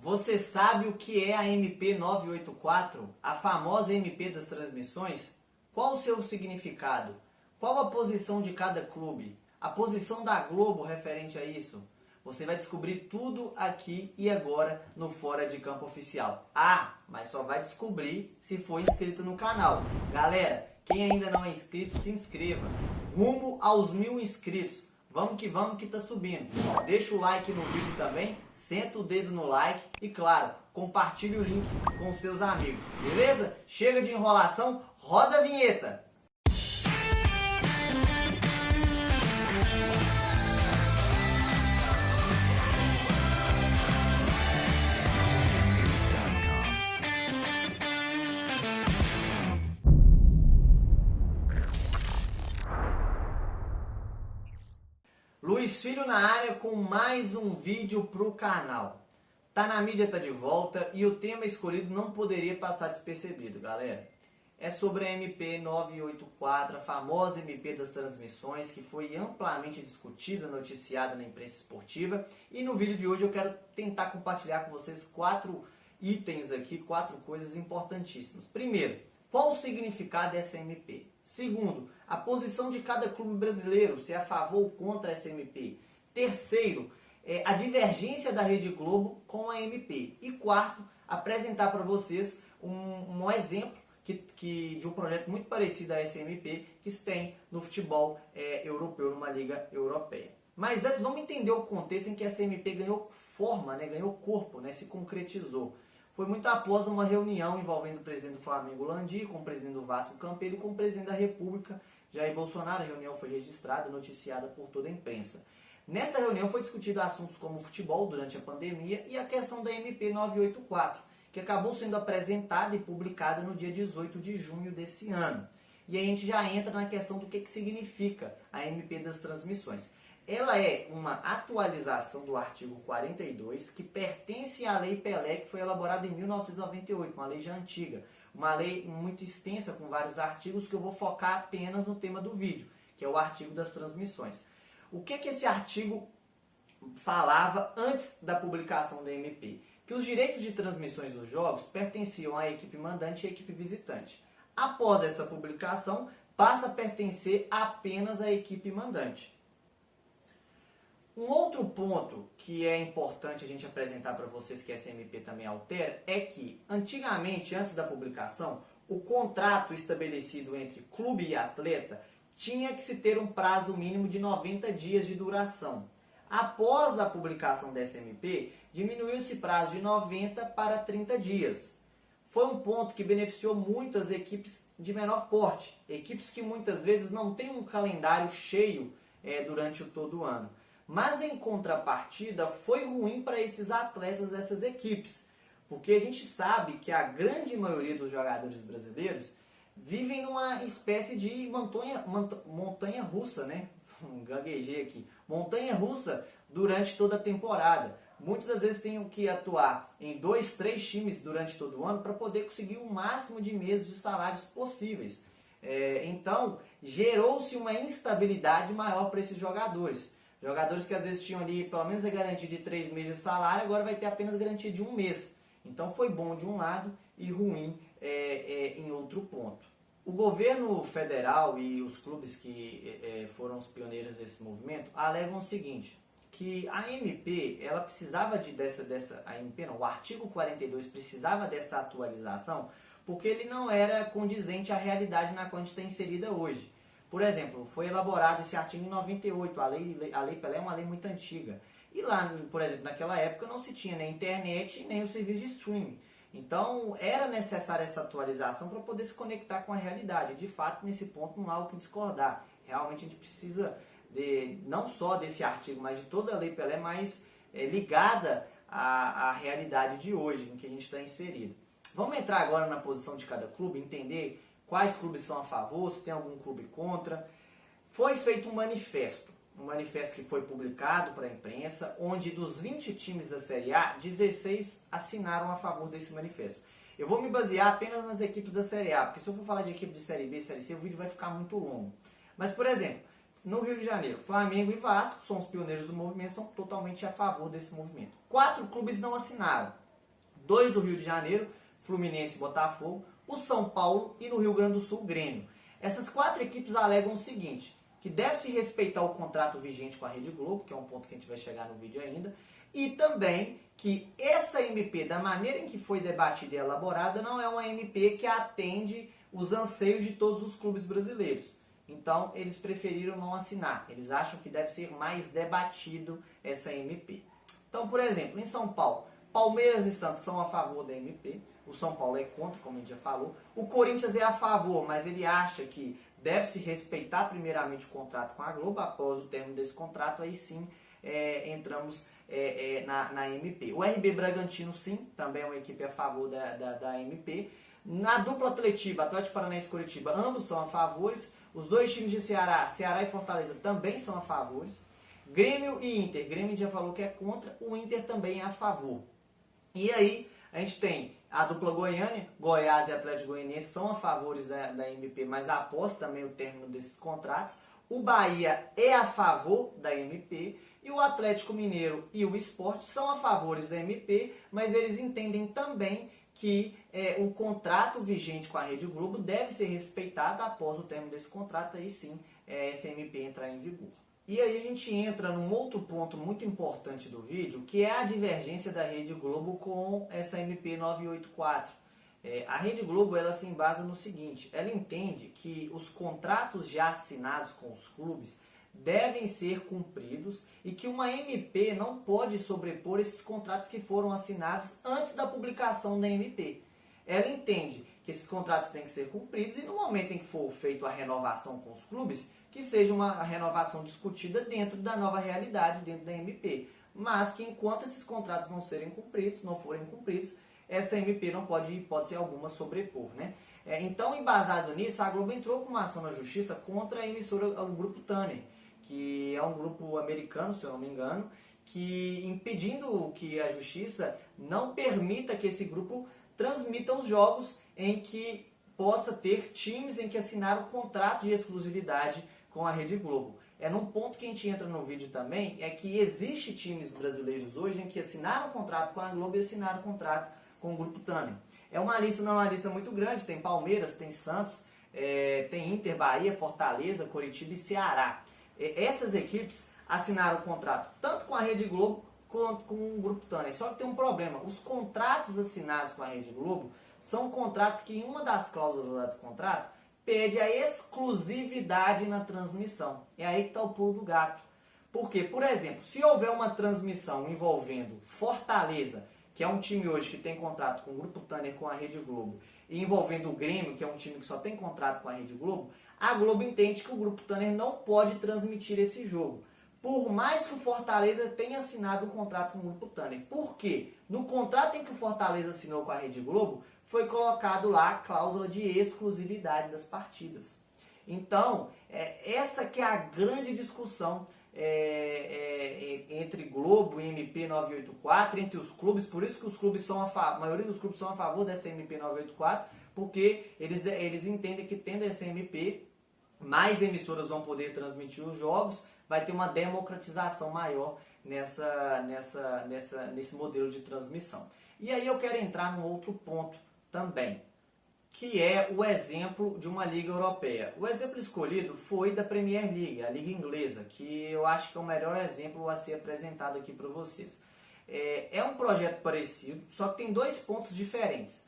Você sabe o que é a MP 984, a famosa MP das transmissões? Qual o seu significado? Qual a posição de cada clube? A posição da Globo referente a isso? Você vai descobrir tudo aqui e agora no Fora de Campo Oficial. Ah, mas só vai descobrir se for inscrito no canal. Galera, quem ainda não é inscrito, se inscreva. Rumo aos 1000 inscritos. Vamos que tá subindo. Deixa o like no vídeo também, senta o dedo no like e, claro, compartilhe o link com seus amigos. Beleza? Chega de enrolação, roda a vinheta! Luiz Filho na área com mais um vídeo para o canal. Tá na mídia, tá de volta e o tema escolhido não poderia passar despercebido, galera. É sobre a MP 984, a famosa MP das transmissões, que foi amplamente discutida, noticiada na imprensa esportiva. E no vídeo de hoje eu quero tentar compartilhar com vocês 4 itens aqui, 4 coisas importantíssimas. Primeiro, qual o significado dessa MP? Segundo, a posição de cada clube brasileiro, se é a favor ou contra essa MP. Terceiro, a divergência da Rede Globo com a MP. E quarto, apresentar para vocês um exemplo de um projeto muito parecido a essa MP que se tem no futebol europeu, numa liga europeia. Mas antes, vamos entender o contexto em que essa MP ganhou forma, ganhou corpo, se concretizou. Foi muito após uma reunião envolvendo o presidente do Flamengo, Landim, com o presidente do Vasco, Campelo, e com o presidente da República, Jair Bolsonaro. A reunião foi registrada, noticiada por toda a imprensa. Nessa reunião foi discutido assuntos como futebol durante a pandemia e a questão da MP 984, que acabou sendo apresentada e publicada no dia 18 de junho desse ano. E aí a gente já entra na questão do que significa a MP das transmissões. Ela é uma atualização do artigo 42, que pertence à Lei Pelé, que foi elaborada em 1998, uma lei já antiga. Uma lei muito extensa, com vários artigos, que eu vou focar apenas no tema do vídeo, que é o artigo das transmissões. O que esse artigo falava antes da publicação da MP? Que os direitos de transmissões dos jogos pertenciam à equipe mandante e à equipe visitante. Após essa publicação, passa a pertencer apenas à equipe mandante. Um outro ponto que é importante a gente apresentar para vocês, que essa MP também altera, é que antigamente, antes da publicação, o contrato estabelecido entre clube e atleta tinha que se ter um prazo mínimo de 90 dias de duração. Após a publicação dessa MP, diminuiu esse prazo de 90 para 30 dias. Foi um ponto que beneficiou muitas equipes de menor porte, equipes que muitas vezes não têm um calendário cheio durante todo o ano. Mas em contrapartida foi ruim para esses atletas dessas equipes, porque a gente sabe que a grande maioria dos jogadores brasileiros vivem numa espécie de montanha russa, Gaguejei aqui. Montanha russa durante toda a temporada. Muitas das vezes têm que atuar em 2, 3 times durante todo o ano para poder conseguir o máximo de meses de salários possíveis. Então, gerou-se uma instabilidade maior para esses jogadores. Jogadores que às vezes tinham ali pelo menos a garantia de 3 meses de salário, agora vai ter apenas garantia de 1 mês. Então foi bom de um lado e ruim em outro ponto. O governo federal e os clubes que foram os pioneiros desse movimento alegam o seguinte, que a MP, ela precisava o artigo 42 precisava dessa atualização porque ele não era condizente à realidade na qual a gente está inserida hoje. Por exemplo, foi elaborado esse artigo em 98, a lei Pelé é uma lei muito antiga. E lá, por exemplo, naquela época não se tinha nem internet, nem o serviço de streaming. Então, era necessária essa atualização para poder se conectar com a realidade. De fato, nesse ponto não há o que discordar. Realmente a gente precisa não só desse artigo, mas de toda a lei Pelé mais ligada à realidade de hoje, em que a gente está inserido. Vamos entrar agora na posição de cada clube, entender quais clubes são a favor, se tem algum clube contra. Foi feito um manifesto que foi publicado para a imprensa, onde dos 20 times da Série A, 16 assinaram a favor desse manifesto. Eu vou me basear apenas nas equipes da Série A, porque se eu for falar de equipe de Série B e Série C, o vídeo vai ficar muito longo. Mas, por exemplo, no Rio de Janeiro, Flamengo e Vasco são os pioneiros do movimento, são totalmente a favor desse movimento. 4 clubes não assinaram. 2 do Rio de Janeiro, Fluminense e Botafogo, o São Paulo e no Rio Grande do Sul, Grêmio. Essas 4 equipes alegam o seguinte, que deve-se respeitar o contrato vigente com a Rede Globo, que é um ponto que a gente vai chegar no vídeo ainda, e também que essa MP, da maneira em que foi debatida e elaborada, não é uma MP que atende os anseios de todos os clubes brasileiros. Então, eles preferiram não assinar. Eles acham que deve ser mais debatido essa MP. Então, por exemplo, em São Paulo, Palmeiras e Santos são a favor da MP. O São Paulo é contra, como a gente já falou. O Corinthians é a favor, mas ele acha que deve-se respeitar primeiramente o contrato com a Globo. Após o término desse contrato, aí sim entramos na MP. O RB Bragantino, sim, também é uma equipe a favor da MP. Na dupla Atletiba, Atlético Paranaense e Coritiba, ambos são a favores. Os 2 times de Ceará e Fortaleza, também são a favores. Grêmio e Inter, Grêmio já falou que é contra, o Inter também é a favor. E aí, a gente tem a dupla Goiânia, Goiás e Atlético Goianiense são a favores da MP, mas após também o término desses contratos. O Bahia é a favor da MP e o Atlético Mineiro e o Sport são a favores da MP, mas eles entendem também que o contrato vigente com a Rede Globo deve ser respeitado após o término desse contrato, aí sim essa MP entrar em vigor. E aí a gente entra num outro ponto muito importante do vídeo, que é a divergência da Rede Globo com essa MP 984. A Rede Globo ela se embasa no seguinte, ela entende que os contratos já assinados com os clubes devem ser cumpridos e que uma MP não pode sobrepor esses contratos que foram assinados antes da publicação da MP. Ela entende que esses contratos têm que ser cumpridos e no momento em que for feita a renovação com os clubes, que seja uma renovação discutida dentro da nova realidade, dentro da MP. Mas que enquanto esses contratos não forem cumpridos, essa MP não pode, em hipótese alguma, sobrepor, né? Então, embasado nisso, a Globo entrou com uma ação na justiça contra a emissora, o Grupo Turner, que é um grupo americano, se eu não me engano, que impedindo que a justiça não permita que esse grupo transmita os jogos em que possa ter times em que assinaram contrato de exclusividade com a Rede Globo. Num ponto que a gente entra no vídeo também, é que existe times brasileiros hoje em que assinaram contrato com a Globo e assinaram contrato com o Grupo Turner. Não é uma lista muito grande, tem Palmeiras, tem Santos, tem Inter, Bahia, Fortaleza, Coritiba e Ceará. Essas equipes assinaram o contrato tanto com a Rede Globo quanto com o Grupo Turner. Só que tem um problema, os contratos assinados com a Rede Globo são contratos que em uma das cláusulas do contrato pede a exclusividade na transmissão. É aí que está o pulo do gato. Porque, por exemplo, se houver uma transmissão envolvendo Fortaleza, que é um time hoje que tem contrato com o Grupo Turner, com a Rede Globo, e envolvendo o Grêmio, que é um time que só tem contrato com a Rede Globo, a Globo entende que o Grupo Turner não pode transmitir esse jogo. Por mais que o Fortaleza tenha assinado um contrato com o Grupo Turner. Por quê? No contrato em que o Fortaleza assinou com a Rede Globo, foi colocado lá a cláusula de exclusividade das partidas. Então, essa que é a grande discussão entre Globo e MP 984, entre os clubes. Por isso que os clubes a maioria dos clubes são a favor dessa MP 984, porque eles entendem que tendo essa MP, mais emissoras vão poder transmitir os jogos, vai ter uma democratização maior nesse modelo de transmissão. E aí eu quero entrar num outro ponto também, que é o exemplo de uma liga europeia. O exemplo escolhido foi da Premier League, a liga inglesa, que eu acho que é o melhor exemplo a ser apresentado aqui para vocês. É um projeto parecido, só que tem 2 pontos diferentes.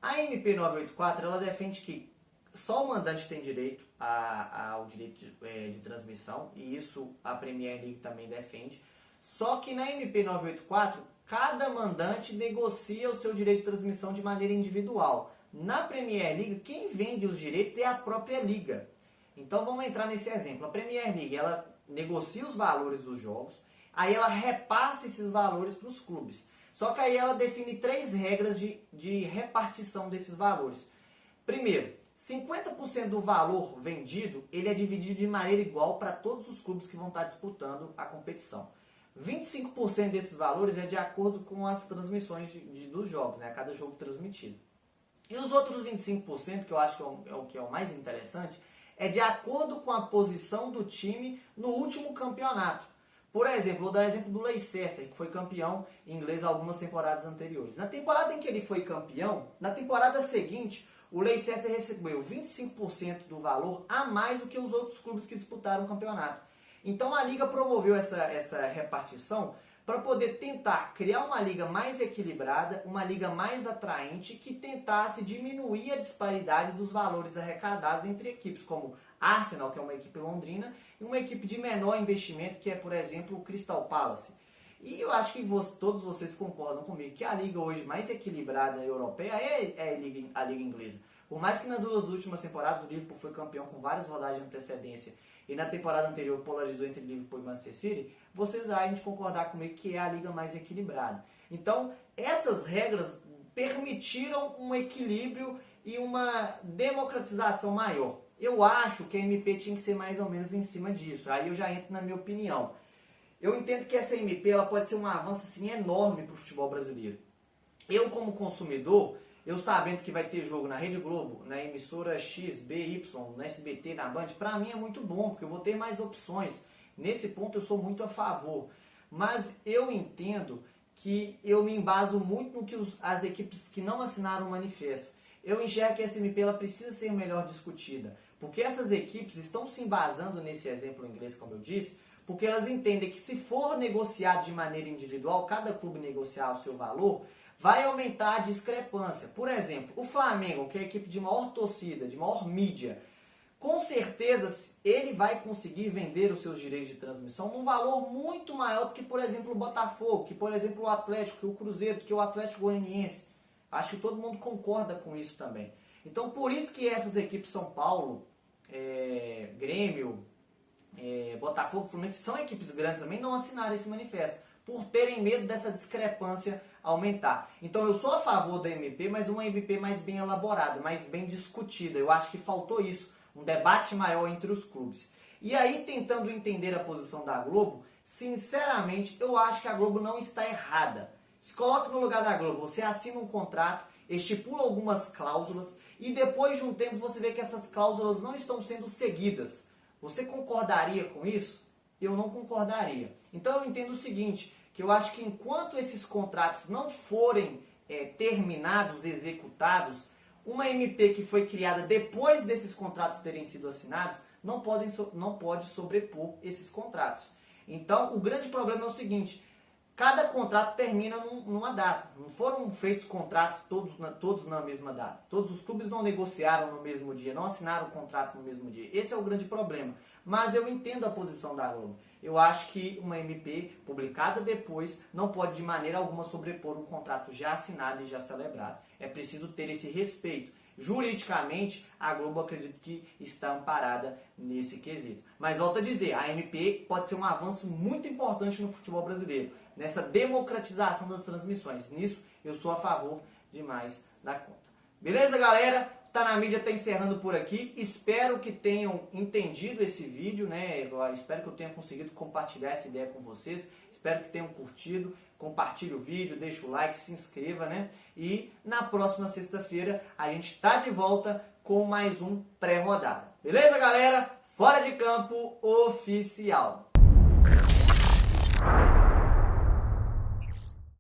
A MP 984 ela defende que só o mandante tem direito ao direito de transmissão, e isso a Premier League também defende. Só que na MP 984, cada mandante negocia o seu direito de transmissão de maneira individual. Na Premier League, quem vende os direitos é a própria liga. Então vamos entrar nesse exemplo. A Premier League ela negocia os valores dos jogos, aí ela repassa esses valores para os clubes. Só que aí ela define 3 regras de repartição desses valores. Primeiro, 50% do valor vendido ele é dividido de maneira igual para todos os clubes que vão estar disputando a competição. 25% desses valores é de acordo com as transmissões dos jogos, né? Cada jogo transmitido. E os outros 25%, que eu acho que é o mais interessante, é de acordo com a posição do time no último campeonato. Por exemplo, vou dar exemplo do Leicester, que foi campeão inglês algumas temporadas anteriores. Na temporada em que ele foi campeão, na temporada seguinte, o Leicester recebeu 25% do valor a mais do que os outros clubes que disputaram o campeonato. Então a liga promoveu essa repartição para poder tentar criar uma liga mais equilibrada, uma liga mais atraente, que tentasse diminuir a disparidade dos valores arrecadados entre equipes, como Arsenal, que é uma equipe londrina, e uma equipe de menor investimento, que é, por exemplo, o Crystal Palace. E eu acho que todos vocês concordam comigo que a liga hoje mais equilibrada europeia é a liga inglesa. Por mais que nas duas últimas temporadas o Liverpool foi campeão com várias rodadas de antecedência e na temporada anterior polarizou entre Liverpool e Manchester City, vocês vão concordar comigo que é a liga mais equilibrada. Então, essas regras permitiram um equilíbrio e uma democratização maior. Eu acho que a MP tinha que ser mais ou menos em cima disso. Aí eu já entro na minha opinião. Eu entendo que essa MP ela pode ser um avanço assim, enorme para o futebol brasileiro. Eu, como consumidor, eu sabendo que vai ter jogo na Rede Globo, na emissora X, B, Y, na SBT, na Band, para mim é muito bom, porque eu vou ter mais opções. Nesse ponto eu sou muito a favor. Mas eu entendo que eu me embaso muito no que as equipes que não assinaram o manifesto. Eu enxergo que essa MP ela precisa ser melhor discutida. Porque essas equipes estão se embasando nesse exemplo inglês, como eu disse, porque elas entendem que se for negociado de maneira individual, cada clube negociar o seu valor, vai aumentar a discrepância. Por exemplo, o Flamengo, que é a equipe de maior torcida, de maior mídia, com certeza ele vai conseguir vender os seus direitos de transmissão num valor muito maior do que, por exemplo, o Botafogo, que, por exemplo, o Atlético, que o Cruzeiro, que o Atlético Goianiense. Acho que todo mundo concorda com isso também. Então, por isso que essas equipes São Paulo, Grêmio, Botafogo, Fluminense, são equipes grandes também, não assinaram esse manifesto, por terem medo dessa discrepância aumentar. Então eu sou a favor da MP, mas uma MP mais bem elaborada, mais bem discutida. Eu acho que faltou isso, um debate maior entre os clubes. E aí, tentando entender a posição da Globo, sinceramente, eu acho que a Globo não está errada. Se coloca no lugar da Globo, você assina um contrato, estipula algumas cláusulas, e depois de um tempo você vê que essas cláusulas não estão sendo seguidas. Você concordaria com isso? Eu não concordaria. Então eu entendo o seguinte, que eu acho que enquanto esses contratos não forem terminados, executados, uma MP que foi criada depois desses contratos terem sido assinados, não pode sobrepor esses contratos. Então o grande problema é o seguinte, cada contrato termina numa data. Não foram feitos contratos todos na mesma data. Todos os clubes não negociaram no mesmo dia, não assinaram contratos no mesmo dia. Esse é o grande problema. Mas eu entendo a posição da Globo. Eu acho que uma MP publicada depois não pode de maneira alguma sobrepor um contrato já assinado e já celebrado. É preciso ter esse respeito. Juridicamente, a Globo acredito que está amparada nesse quesito. Mas volto a dizer, a MP pode ser um avanço muito importante no futebol brasileiro, nessa democratização das transmissões. Nisso, eu sou a favor demais da conta. Beleza, galera? Tá na mídia, tá encerrando por aqui. Espero que tenham entendido esse vídeo, né? Espero que eu tenha conseguido compartilhar essa ideia com vocês. Espero que tenham curtido. Compartilhe o vídeo, deixa o like, se inscreva, né? E na próxima sexta-feira a gente tá de volta com mais um pré-rodada. Beleza, galera? Fora de Campo Oficial.